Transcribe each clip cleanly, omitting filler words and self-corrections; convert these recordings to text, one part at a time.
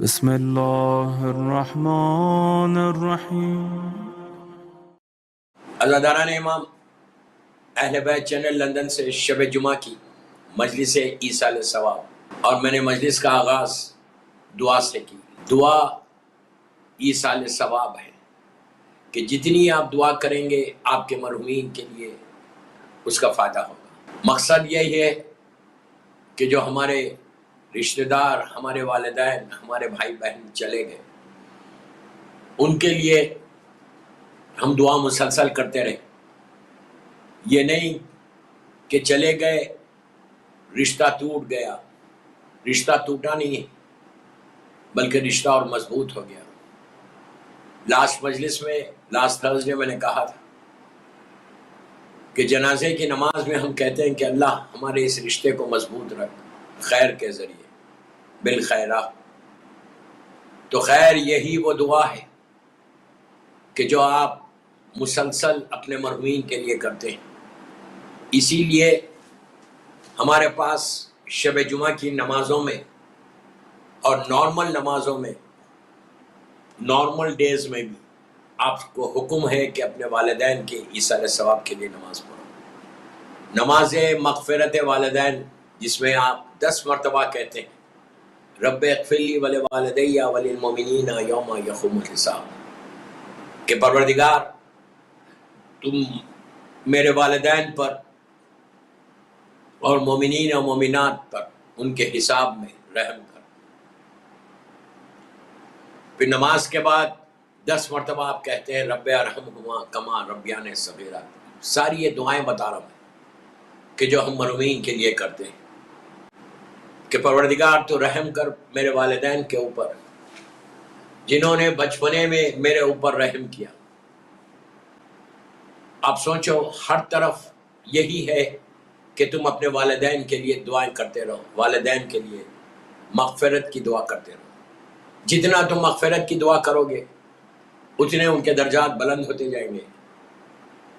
بسم اللہ الرحمن الرحیم۔ عزاداران امام، اہل بیت چینل لندن سے شب جمعہ کی مجلس ایصال ثواب، اور میں نے مجلس کا آغاز دعا سے کی۔ دعا ایصال ثواب ہے کہ جتنی آپ دعا کریں گے آپ کے مرحومین کے لیے اس کا فائدہ ہوگا۔ مقصد یہی ہے کہ جو ہمارے رشتہ دار، ہمارے والدین، ہمارے بھائی بہن چلے گئے، ان کے لیے ہم دعا مسلسل کرتے رہیں۔ یہ نہیں کہ چلے گئے رشتہ ٹوٹ گیا، رشتہ ٹوٹا نہیں بلکہ رشتہ اور مضبوط ہو گیا۔ لاسٹ مجلس میں، لاسٹ تھرسڈے میں نے کہا تھا کہ جنازے کی نماز میں ہم کہتے ہیں کہ اللہ ہمارے اس رشتے کو مضبوط رکھ خیر کے ذریعے، بالخیرہ۔ تو خیر یہی وہ دعا ہے کہ جو آپ مسلسل اپنے مرحومین کے لیے کرتے ہیں۔ اسی لیے ہمارے پاس شب جمعہ کی نمازوں میں اور نارمل نمازوں میں، نارمل ڈیز میں بھی آپ کو حکم ہے کہ اپنے والدین کے ایصال ثواب کے لیے نماز پڑھو۔ نماز مغفرت والدین، جس میں آپ 10 مرتبہ کہتے ہیں رب اغفر لی ولوالدی وللمؤمنین یوم یقوم الحساب، کہ پروردگار تم میرے والدین پر اور مومنین و مومنات پر ان کے حساب میں رحم کر۔ پھر نماز کے بعد 10 مرتبہ آپ کہتے ہیں رب ارحمہما کما ربیانی صغیرا۔ ساری یہ دعائیں بتا رہا ہوں کہ جو ہم مرحومین کے لیے کرتے ہیں کہ پروردگار تو رحم کر میرے والدین کے اوپر جنہوں نے بچپنے میں میرے اوپر رحم کیا۔ آپ سوچو، ہر طرف یہی ہے کہ تم اپنے والدین کے لیے دعائیں کرتے رہو، والدین کے لیے مغفرت کی دعا کرتے رہو۔ جتنا تم مغفرت کی دعا کرو گے اتنے ان کے درجات بلند ہوتے جائیں گے،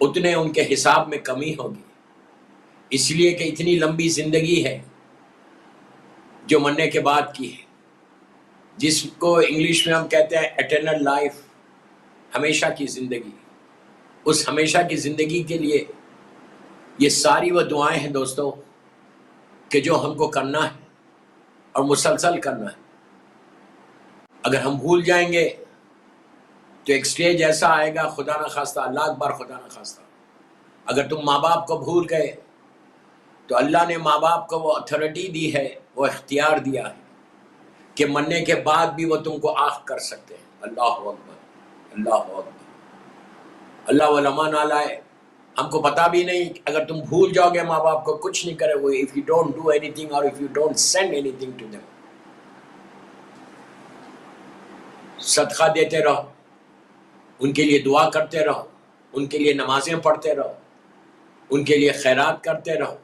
اتنے ان کے حساب میں کمی ہوگی، اس لیے کہ اتنی لمبی زندگی ہے جو مرنے کے بعد کی ہے، جس کو انگلش میں ہم کہتے ہیں ایٹرنل لائف، ہمیشہ کی زندگی۔ اس ہمیشہ کی زندگی کے لیے یہ ساری وہ دعائیں ہیں دوستو کہ جو ہم کو کرنا ہے اور مسلسل کرنا ہے۔ اگر ہم بھول جائیں گے تو ایک سٹیج ایسا آئے گا، خدا نہ خواستہ، اللہ اکبر، خدا نہ خواستہ، اگر تم ماں باپ کو بھول گئے تو اللہ نے ماں باپ کو وہ اتھارٹی دی ہے، وہ اختیار دیا ہے کہ مرنے کے بعد بھی وہ تم کو آہ کر سکتے ہیں۔ اللہ اکبر، اللہ اکبر، اللہ علماء نہ لائے۔ ہم کو پتہ بھی نہیں، اگر تم بھول جاؤ گے ماں باپ کو، کچھ نہیں کرے ہوئے، if you don't do anything or if you don't send anything to them، صدقہ دیتے رہو، ان کے لیے دعا کرتے رہو، ان کے لیے نمازیں پڑھتے رہو، ان کے لیے خیرات کرتے رہو،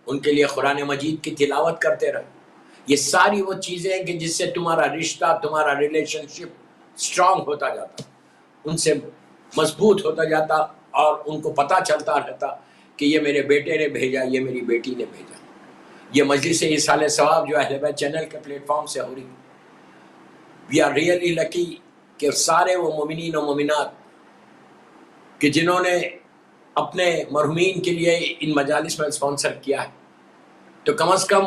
ان کے لیے قرآن مجید کی تلاوت کرتے رہو۔ یہ ساری وہ چیزیں ہیں کہ جس سے تمہارا رشتہ، تمہارا ریلیشن شپ اسٹرانگ ہوتا جاتا، ان سے مضبوط ہوتا جاتا، اور ان کو پتہ چلتا رہتا کہ یہ میرے بیٹے نے بھیجا، یہ میری بیٹی نے بھیجا۔ یہ مجلس ایصال ثواب جو اہل بیت چینل کے پلیٹ فارم سے ہو رہی، وی آر ریئلی لکی کہ سارے وہ مومنین و مومنات کہ جنہوں نے اپنے مرحومین کے لیے ان مجالس میں اسپانسر کیا ہے، تو کم از کم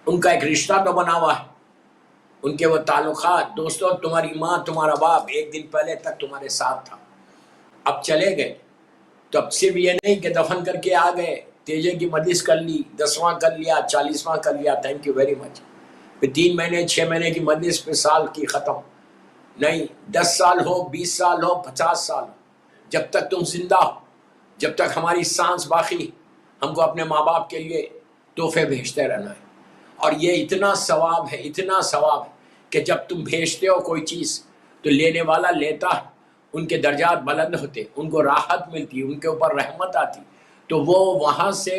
ان کا ایک رشتہ تو بنا ہوا ہے، ان کے وہ تعلقات۔ دوستو، تمہاری ماں، تمہارا باپ ایک دن پہلے تک تمہارے ساتھ تھا، اب چلے گئے، تو اب صرف یہ نہیں کہ دفن کر کے آ گئے، تیجے کی مجلس کر لی، 10واں کر لیا، 40واں کر لیا، تھینک یو ویری مچ، پھر 3 مہینے 6 مہینے کی مجلس، پھر سال کی ختم۔ نہیں، 10 سال ہو، 20 سال ہو، 50 سال ہو، جب تک تم زندہ ہو، جب تک ہماری سانس باقی، ہم کو اپنے ماں باپ کے لیے تحفے بھیجتے رہنا ہے۔ اور یہ اتنا ثواب ہے، اتنا ثواب ہے کہ جب تم بھیجتے ہو کوئی چیز تو لینے والا لیتا ہے، ان کے درجات بلند ہوتے، ان کو راحت ملتی، ان کے اوپر رحمت آتی، تو وہ وہاں سے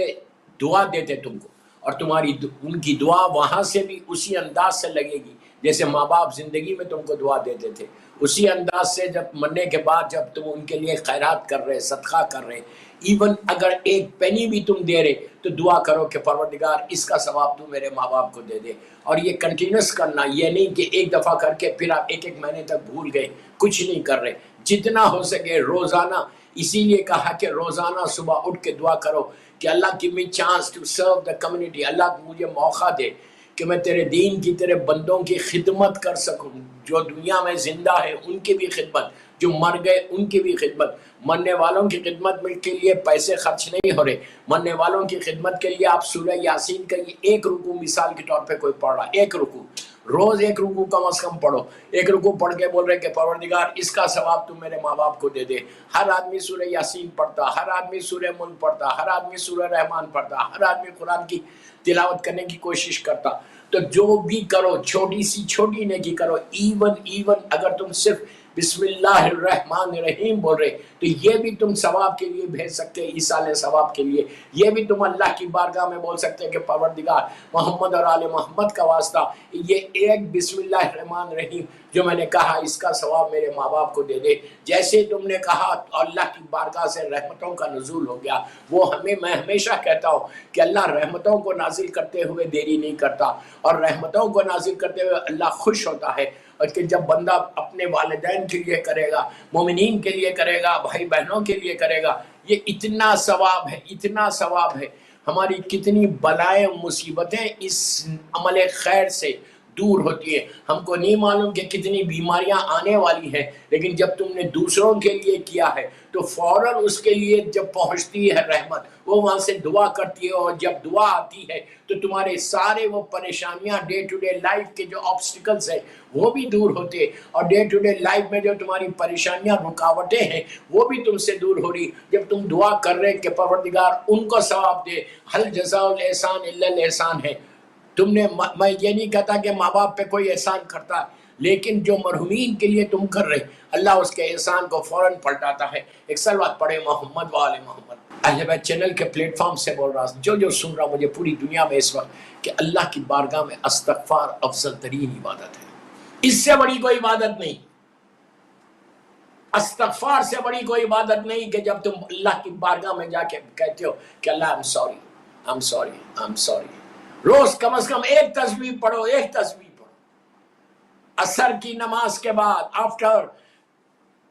دعا دیتے تم کو، اور تمہاری ان کی دعا وہاں سے بھی اسی انداز سے لگے گی جیسے ماں باپ زندگی میں تم کو دعا دیتے تھے، اسی انداز سے جب مرنے کے بعد جب تم ان کے لیے خیرات کر رہے، صدقہ کر رہے، ایون اگر ایک پینی بھی تم دے رہے تو دعا کرو کہ پروردگار اس کا ثواب تو میرے ماں باپ کو دے دے. اور یہ کنٹینیوس کرنا، یہ نہیں کہ ایک دفعہ کر کے پھر آپ ایک مہینے تک بھول گئے، کچھ نہیں کر رہے. جتنا ہو سکے روزانہ، اسی لیے کہا کہ روزانہ صبح اٹھ کے دعا کرو کہ اللہ give me chance to serve the community. اللہ مجھے موقع دے کہ میں تیرے دین کی، تیرے بندوں کی خدمت کر سکوں، جو دنیا میں زندہ ہے ان کی بھی خدمت، جو مر گئے ان کی بھی خدمت. مرنے والوں کی خدمت کے لیے پیسے خرچ نہیں ہو رہے، مرنے والوں کی خدمت کے لیے آپ سورہ یاسین کا یہ ایک رکوع مثال کے طور پہ کوئی پڑھ رہا، ایک رکوع، روز ایک رکوع کم از کم پڑھو. ایک رکوع پڑھ کے بول رہے کہ پروردگار اس کا ثواب تم میرے ماں باپ کو دے دے. ہر آدمی سورہ یاسین پڑھتا، ہر آدمی سورہ ملک پڑھتا، ہر آدمی سورہ رحمان پڑھتا، ہر آدمی قرآن کی تلاوت کرنے کی کوشش کرتا. تو جو بھی کرو، چھوٹی سی چھوٹی نیکی کرو. ایون اگر تم صرف بسم اللہ الرحمن الرحیم بول رہے تو یہ بھی تم ثواب کے لیے بھیج سکتے، ایصال ثواب کے لیے. یہ بھی تم اللہ کی بارگاہ میں بول سکتے کہ پروردگار محمد اور آل محمد کا واسطہ، یہ ایک بسم اللہ الرحمن الرحیم جو میں نے کہا اس کا ثواب میرے ماں باپ کو دے دے. جیسے تم نے کہا اللہ کی بارگاہ سے رحمتوں کا نزول ہو گیا. وہ میں ہمیشہ کہتا ہوں کہ اللہ رحمتوں کو نازل کرتے ہوئے دیری نہیں کرتا، اور رحمتوں کو نازل کرتے ہوئے اللہ خوش ہوتا ہے. اور کہ جب بندہ اپنے والدین کے لیے کرے گا، مومنین کے لیے کرے گا، بھائی بہنوں کے لیے کرے گا، یہ اتنا ثواب ہے، اتنا ثواب ہے. ہماری کتنی بلائیں مصیبتیں اس عمل خیر سے دور ہوتی ہیں. ہم کو نہیں معلوم کہ کتنی بیماریاں آنے والی ہیں، لیکن جب تم نے دوسروں کے لیے کیا ہے تو فوراً اس کے لیے جب پہنچتی ہے رحمت، وہ وہاں سے دعا کرتی ہے، اور جب دعا آتی ہے تو تمہارے سارے وہ پریشانیاں، ڈے ٹو ڈے لائف کے جو آبسٹیکلز ہیں وہ بھی دور ہوتے، اور ڈے ٹو ڈے لائف میں جو تمہاری پریشانیاں، رکاوٹیں ہیں وہ بھی تم سے دور ہو رہی. جب تم دعا کر رہے کہ پروردگار ان کو ثواب دے، هل جزاء الاحسان الا الاحسان ہے. تم نے، میں یہ نہیں کہتا کہ ماں باپ پہ کوئی احسان کرتا، لیکن جو مرحومین کے لیے تم کر رہے اللہ اس کے احسان کو فوراً پلٹاتا ہے. ایک سلوات پڑھے محمد و آل محمد. اہل بیت چینل کے پلیٹ فارم سے بول رہا ہوں، جو سن رہا مجھے پوری دنیا میں اس وقت، کہ اللہ کی بارگاہ میں استغفار افضل ترین عبادت ہے. اس سے بڑی کوئی عبادت نہیں، استغفار سے بڑی کوئی عبادت نہیں، کہ جب تم اللہ کی بارگاہ میں جا کے کہتے ہو کہ اللہ I'm sorry. روز کم از کم ایک تسبیح پڑھو، ایک تسبیح پڑھو. عصر کی نماز کے بعد، آفٹر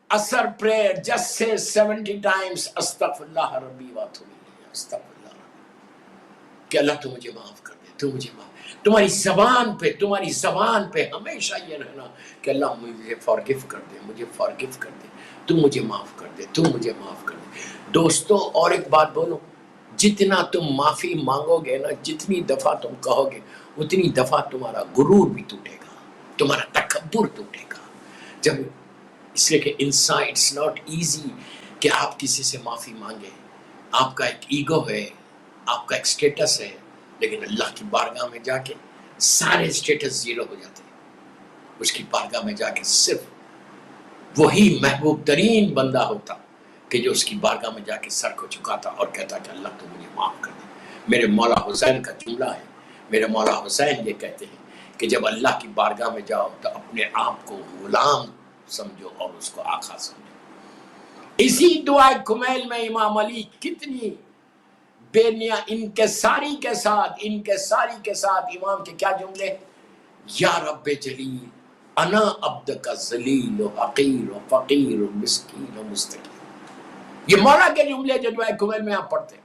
عصر پریئر، جسٹ سے 70 times استغفر اللہ ربی واتوب الیہ، استغفر اللہ ربی، کہ اللہ تو مجھے معاف کر دے، تو مجھے معاف. تمہاری زبان پہ ہمیشہ یہ رہنا کہ اللہ مجھے فارگیو کر دے، مجھے فارگیو کر دے، تو مجھے معاف کر دے، تو مجھے معاف کر دے. دوستو اور ایک بات بولو، جتنا تم معافی مانگو گے نا، جتنی دفعہ تم کہو گے، اتنی دفعہ تمہارا غرور بھی ٹوٹے گا، تمہارا تکبر ٹوٹے گا. جب اس لیے کہ انسان، اٹس ناٹ ایزی کہ آپ کسی سے معافی مانگے. آپ کا ایک ایگو ہے، آپ کا ایک سٹیٹس ہے، لیکن اللہ کی بارگاہ میں جا کے سارے سٹیٹس زیرو ہو جاتے ہیں. اس کی بارگاہ میں جا کے صرف وہی محبوب ترین بندہ ہوتا کہ جو اس کی بارگاہ میں جا کے سر کو جھکاتا اور کہتا کہ اللہ تو مجھے معاف کر دے. میرے مولا حسین کا جملہ ہے، میرے مولا حسین یہ کہتے ہیں کہ جب اللہ کی بارگاہ میں جاؤ تو اپنے آپ کو غلام سمجھو اور اس کو آقا سمجھو. اسی دعا کمیل میں امام علی کتنی انکساری کے ساتھ امام کے کیا جملے، یا رب جلیل انا عبدک ذلیل و حقیر و فقیر و مسکین و مستقیم. یہ مولا کے جملے جو دعا کمیل میں آپ پڑھتے ہیں،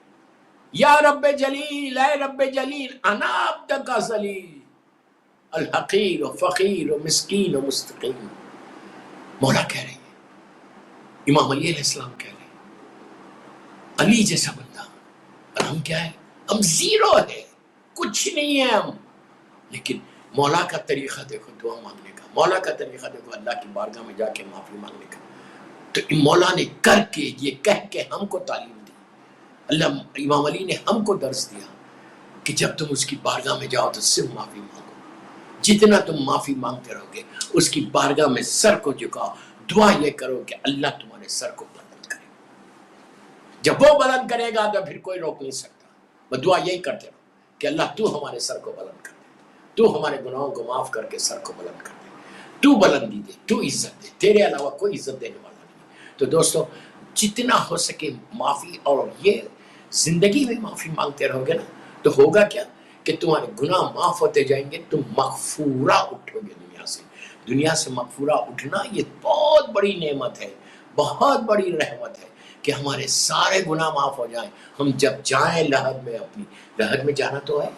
یا رب جلیل، اے رب جلیل، انا عبدک ذلیل الحقیر و فقیر و مسکین و مستقیم. مولا کہہ رہے ہیں، امام علی علیہ السلام کہہ رہے ہیں، علی جیسا بندہ، اور ہم کیا ہے، ہم زیرو ہے، کچھ نہیں ہے ہم. لیکن مولا کا طریقہ دیکھو دعا مانگنے کا، مولا کا طریقہ دیکھو اللہ کی بارگاہ میں جا کے معافی مانگنے کا. تو مولا نے کر کے، یہ کہہ کے ہم کو تعلیم دی. اللہ امام علی نے ہم کو درس دیا کہ جب تم اس کی بارگاہ میں جاؤ تو صرف معافی مانگو. جتنا تم معافی مانگتے رہو گے، اس کی بارگاہ میں سر کو جھکاؤ، دعا یہ کرو کہ اللہ تمہارے سر کو بلند کرے. جب وہ بلند کرے گا تو پھر کوئی روک نہیں سکتا. وہ دعا یہی کرتے رہو کہ اللہ تو ہمارے سر کو بلند کر دے، تو ہمارے گناہوں کو معاف کر کے سر کو بلند کر دے، تو بلندی دے، تو عزت دے، تیرے علاوہ کوئی عزت دینے والا نہیں. تو دوستو جتنا ہو سکے معافی، اور یہ زندگی میں معافی مانگتے رہو گے نا تو ہوگا کیا کہ تمہارے گناہ معاف ہوتے جائیں گے، تم مغفورہ اٹھو گے دنیا سے مغفورہ اٹھنا یہ بہت بڑی نعمت ہے، بہت بڑی رحمت ہے کہ ہمارے سارے گناہ معاف ہو جائیں۔ ہم جب جائیں لحد میں، اپنی لحد میں جانا تو ہے،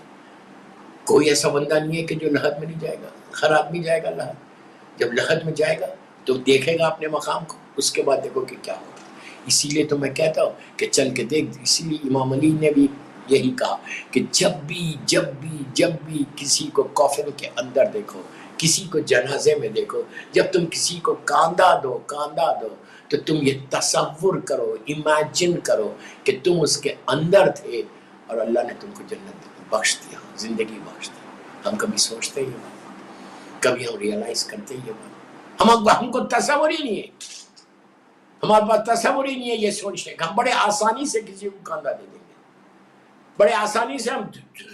کوئی ایسا بندہ نہیں ہے کہ جو لحد میں نہیں جائے گا، ہر آدمی جائے گا لحد۔ جب لحد میں جائے گا تو دیکھے گا اپنے مقام کو، اس کے بعد دیکھو کہ کیا ہوگا۔ اسی لیے تو میں کہتا ہوں کہ چل کے دیکھ، اسی لیے امام علی نے بھی یہی کہا کہ جب بھی کسی کو کافن کے اندر دیکھو، کسی کو جنازے میں دیکھو، جب تم کسی کو کاندھا دو تو تم یہ تصور کرو، امیجن کرو کہ تم اس کے اندر تھے اور اللہ نے تم کو جنت بخش دیا، زندگی بخش دی۔ ہم کبھی سوچتے ہی بات، کبھی ہم ریئلائز کرتے ہی بات، ہم کو تصور ہی نہیں ہے، ہمارے پاس تصور ہی نہیں ہے یہ سوچنے کا۔ ہم بڑے آسانی سے کسی کو کاندھا دے دیں گے، بڑے آسانی سے ہم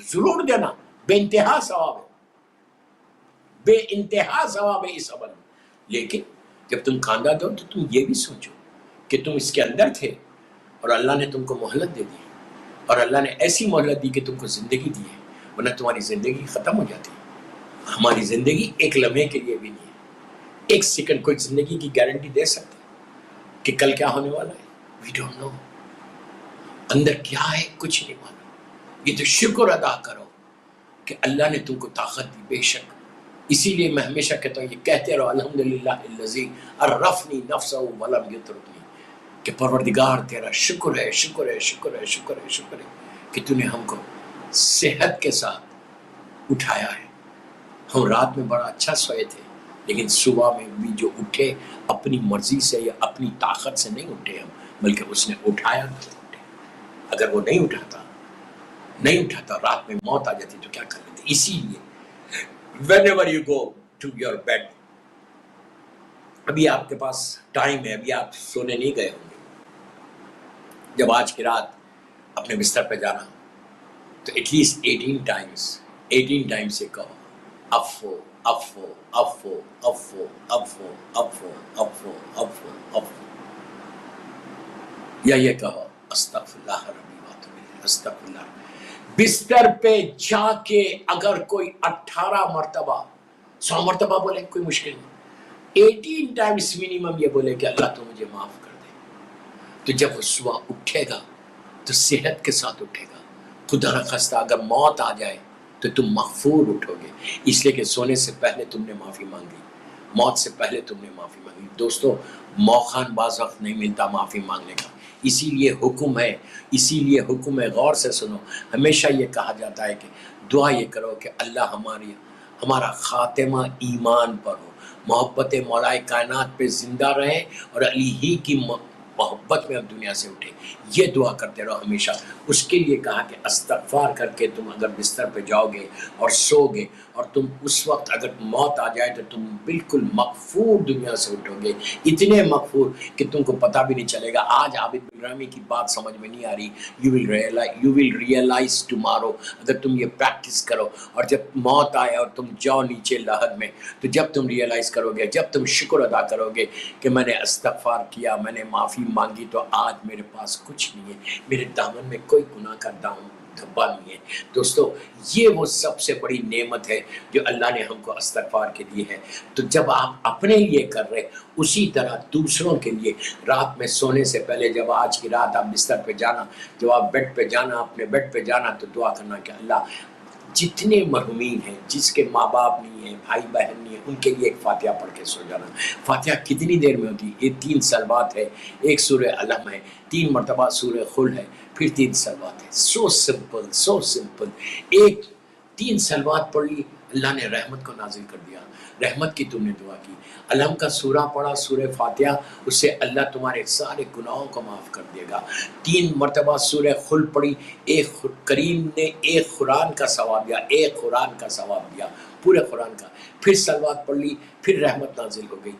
ضرور دینا، بے انتہا ثواب ہے، بے انتہا ثواب ہے اس عمل میں۔ لیکن جب تم کاندھا دو تو تم یہ بھی سوچو کہ تم اس کے اندر تھے اور اللہ نے تم کو مہلت دے دی، اور اللہ نے ایسی مہلت دی کہ تم کو زندگی دی ہے، ورنہ تمہاری زندگی ختم ہو جاتی ہے۔ ہماری زندگی ایک لمحے کے لیے بھی نہیں ہے، ایک سیکنڈ۔ کوئی زندگی کی گارنٹی دے سکتا ہے کہ کل کیا ہونے والا ہے؟ وی ڈونٹ نو، اندر کیا ہے کچھ نہیں معلوم۔ یہ تو شکر ادا کرو کہ اللہ نے تم کو طاقت دی، بے شک۔ اسی لیے میں ہمیشہ کہتا ہوں، یہ کہتے رہو الحمدللہ الذی عرفنی نفسہ ولم یترکنی، کہ پروردگار تیرا شکر ہے، شکر ہے، شکر ہے، شکر ہے، شکر ہے کہ تو نے ہم کو صحت کے ساتھ اٹھایا ہے۔ ہم رات میں بڑا اچھا سوئے تھے، لیکن صبح میں بھی جو اٹھے اپنی مرضی سے یا اپنی طاقت سے نہیں اٹھے ہم، بلکہ اس نے اٹھایا تو اٹھے۔ اگر وہ نہیں اٹھاتا رات میں موت آ جاتی تو کیا کر لیتے؟ اسی لیے whenever you go to your bed، ابھی آپ کے پاس ٹائم ہے، ابھی آپ سونے نہیں گئے ہوں گے، جب آج کی رات اپنے بستر پہ جانا تو ایٹ لیسٹ 18 ٹائمز سے کہو افو افو افو افو افو افو افو افو افو، یا یہ کہو استغفر اللہ ربی واتوب الیہ، استغفر اللہ۔ بستر پہ جا کے اگر کوئی 18 مرتبہ 100 مرتبہ بولے کوئی مشکل نہیں، 18 ٹائمز منیمم یہ بولے کہ اللہ تو مجھے معاف کر دے، تو جب وہ صبح اٹھے گا تو صحت کے ساتھ اٹھے گا۔ خدا نخواستہ اگر موت آ جائے تو تم مغفور اٹھو گے، اس لیے کہ سونے سے پہلے تم نے معافی مانگی، موت سے پہلے تم نے معافی مانگی۔ دوستو، موقع بعض وقت نہیں ملتا معافی مانگنے کا، اسی لیے حکم ہے، غور سے سنو۔ ہمیشہ یہ کہا جاتا ہے کہ دعا یہ کرو کہ اللہ ہمارا خاتمہ ایمان پر ہو، محبت مولا کائنات پہ زندہ رہے اور علی ہی کی محبت میں اب دنیا سے اٹھے۔ یہ دعا کرتے رہو ہمیشہ۔ اس کے لیے کہا کہ استغفار کر کے تم اگر بستر پہ جاؤ گے اور سو گے، اور تم اس وقت اگر موت آ جائے تو تم بالکل مغفور دنیا سے اٹھو گے، اتنے مغفور کہ تم کو پتہ بھی نہیں چلے گا۔ آج عابد بن کی بات سمجھ میں نہیں آ رہی، یو ول ریئلائز ٹمارو، اگر تم یہ پریکٹس کرو، اور جب موت آئے اور تم جاؤ نیچے لحد میں، تو جب تم ریئلائز کرو گے، جب تم شکر ادا کرو گے کہ میں نے استغفار کیا، میں نے معافی مانگی، تو آج میرے پاس کچھ نہیں ہے، میرے دامن میں کوئی گناہ کا دھبا نہیں ہے۔ دوستو، یہ وہ سب سے بڑی نعمت ہے جو اللہ نے ہم کو استغفار کے لیے ہے۔ تو جب آپ اپنے لیے کر رہے، اسی طرح دوسروں کے لیے رات میں سونے سے پہلے، جب آج کی رات آپ بستر پہ جانا، جب آپ بیڈ پہ جانا، اپنے بیڈ پہ جانا، تو دعا کرنا کہ اللہ جتنے مرحومین ہیں، جس کے ماں باپ نہیں ہیں، بھائی بہن نہیں ہیں، ان کے لیے ایک فاتحہ پڑھ کے سو جانا۔ فاتحہ کتنی دیر میں ہوتی ہے؟ یہ 3 صلوات ہے، ایک سورہ علم ہے، 3 مرتبہ سورہ خل ہے، پھر 3 صلوات ہے۔ So simple. ایک 3 صلوات پڑھی، اللہ نے رحمت کو نازل کر دیا، رحمت کی تم نے دعا کی۔ علم کا سورہ پڑھا، سورہ فاتحہ، اس سے اللہ تمہارے سارے گناہوں کو معاف کر دے گا۔ 3 مرتبہ سورہ خل پڑھی، ایک کریم نے ایک قرآن کا ثواب دیا، پورے قرآن کا۔ پھر صلوات پڑھ لی، پھر رحمت نازل ہو گئی۔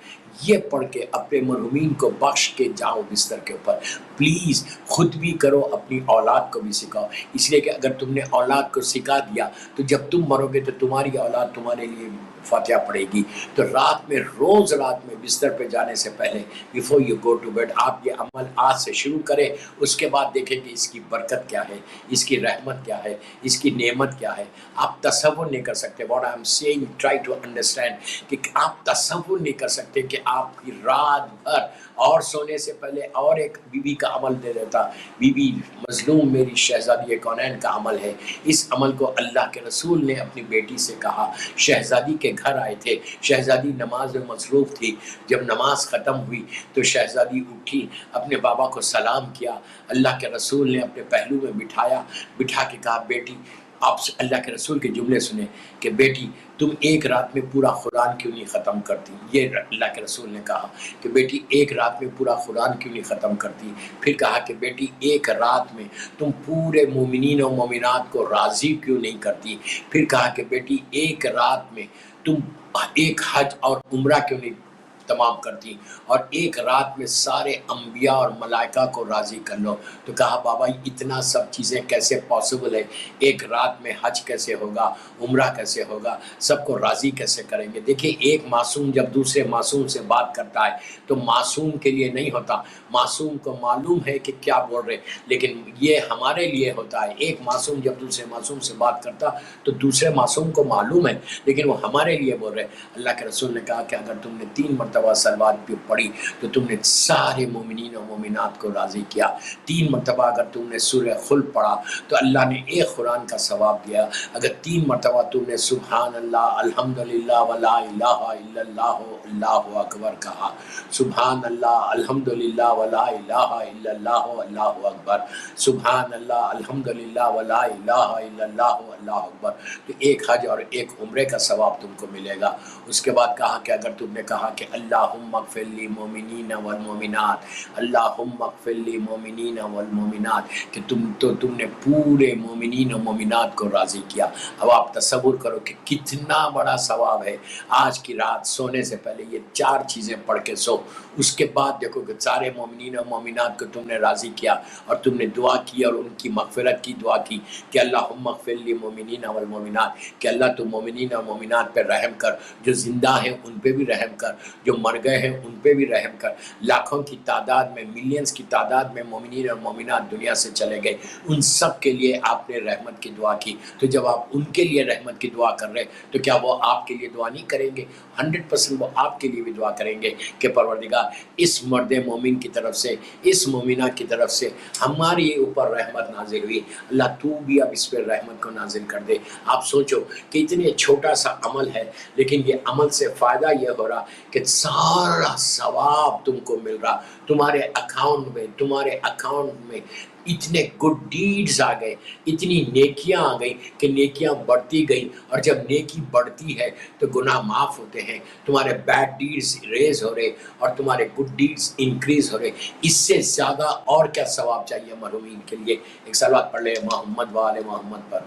یہ پڑھ کے اپنے مرحومین کو بخش کے جاؤ بستر کے اوپر۔ پلیز خود بھی کرو، اپنی اولاد کو بھی سکھاؤ، اس لیے کہ اگر تم نے اولاد کو سکھا دیا تو جب تم مرو گے تو تمہاری اولاد تمہارے لیے فاتحہ پڑھے گی. تو رات میں روز رات میں بستر پہ جانے سے پہلے before you go to bed آپ یہ عمل آج سے شروع کریں. اس کے بعد دیکھیں کہ اس کی برکت کیا ہے, اس کی رحمت کیا ہے, اس کی نعمت کیا ہے. آپ تصور نہیں کر سکتے. What I am seeing, try to understand کہ آپ تصور نہیں کر سکتے کہ آپ کی رات بھر اور سونے سے پہلے اور ایک بی بی کا عمل دے دیتا. بی بی مظلوم میری شہزادی کونین کا عمل ہے. اس عمل کو اللہ کے رسول نے اپنی بیٹی سے کہا. شہزادی کے گھر آئے تھے, شہزادی نماز میں مصروف تھی. جب نماز ختم ہوئی تو شہزادی اٹھی, اپنے بابا کو سلام کیا. اللہ کے رسول نے اپنے پہلو میں بٹھا کے کہا بیٹی, آپ اللہ کے رسول کے جملے سنیں کہ بیٹی تم ایک رات میں پورا قرآن کیوں نہیں ختم کرتی. یہ اللہ کے رسول نے کہا کہ بیٹی ایک رات میں پورا قرآن کیوں نہیں ختم کرتی. پھر کہا کہ بیٹی ایک رات میں تم پورے مومنین و مومنات کو راضی کیوں نہیں کرتی. پھر کہا کہ بیٹی ایک رات میں تم ایک حج اور عمرہ کیوں نہیں تمام کرتی, اور ایک رات میں سارے انبیاء اور ملائکہ کو راضی کر لو. تو کہا بابا اتنا سب چیزیں کیسے پاسبل ہے, ایک رات میں حج کیسے ہوگا, عمرہ کیسے ہوگا, سب کو راضی کیسے کریں گے. دیکھیں ایک معصوم جب دوسرے معصوم سے بات کرتا ہے تو معصوم کے لیے نہیں ہوتا, معصوم کو معلوم ہے کہ کیا بول رہے, لیکن یہ ہمارے لیے ہوتا ہے. ایک معصوم جب دوسرے معصوم سے بات کرتا تو دوسرے معصوم کو معلوم ہے, لیکن وہ ہمارے لیے بول رہے. اللہ کے رسول نے کہا کہ اگر تم نے 3 مرتبہ صلوات پہ پڑھی تو تم نے سارے مومنین و مومنات کو راضی کیا. 3 مرتبہ اگر تم نے سورہ خلق پڑھا تو اللہ نے ایک قرآن کا ثواب دیا. اگر 3 مرتبہ تم نے سبحان اللہ الحمدللہ ولا الہ الا اللہ اللہ اکبر کہا, سبحان اللہ الحمدللہ ولا الہ الا اللہ اللہ اکبر, سبحان اللہ الحمدللہ ولا الہ الا اللہ اللہ اکبر, تو ایک حج اور ایک عمرے کا ثواب تم کو ملے گا. اس کے بعد کہا کہ اگر تم نے کہا کہ اللہم اغفر لی مومنین والمومنات, اللہم اغفر لی مومنین والمومنات, کہ تم نے پورے مومنین و مومنات کو راضی کیا. اب آپ تصور کرو کہ کتنا بڑا ثواب ہے. آج کی رات سونے سے پہلے یہ 4 چیزیں پڑھ کے سو. اس کے بعد دیکھو کہ سارے مومنین و مومنات کو تم نے راضی کیا اور تم نے دعا کی اور ان کی مغفرت کی دعا کی کہ اللہم اغفر لی مومنین والمومنات, کہ اللہ تو مومنین و مومنات پہ رحم کر, جو زندہ ہیں ان پہ بھی رحم کر, جو مر گئے ہیں ان پہ بھی رحم کر. لاکھوں کی تعداد میں, ملینز کی تعداد میں مومنین اور مومنات دنیا سے چلے گئے, ان سب کے لیے آپ نے رحمت کی دعا کی. تو جب آپ ان کے لیے رحمت کی دعا کر رہے تو کیا وہ آپ کے لیے دعا نہیں کریں گے؟ 100% وہ آپ کے لیے بھی دعا کریں گے کہ پروردگار اس مرد مومن کی طرف سے, اس مومنہ کی طرف سے ہماری اوپر رحمت نازل ہوئی, اللہ تو بھی اب اس پہ رحمت کو نازل کر دے. آپ سوچو کہ اتنے چھوٹا سا عمل ہے, لیکن یہ عمل سے فائدہ یہ ہو رہا کہ سارا ثواب تم کو مل رہا. تمہارے اکاؤنٹ میں اتنے گڈ ڈیڈز آ گئے, اتنی نیکیاں آ گئی کہ نیکیاں بڑھتی گئیں, اور جب نیکی بڑھتی ہے تو گناہ معاف ہوتے ہیں. تمہارے بیڈ ڈیڈز ریز ہو رہے اور تمہارے گڈ ڈیڈز انکریز ہو رہے. اس سے زیادہ اور کیا ثواب چاہیے مرحومین کے لیے. ایک صلوات پڑھ لے محمد و آل محمد پر.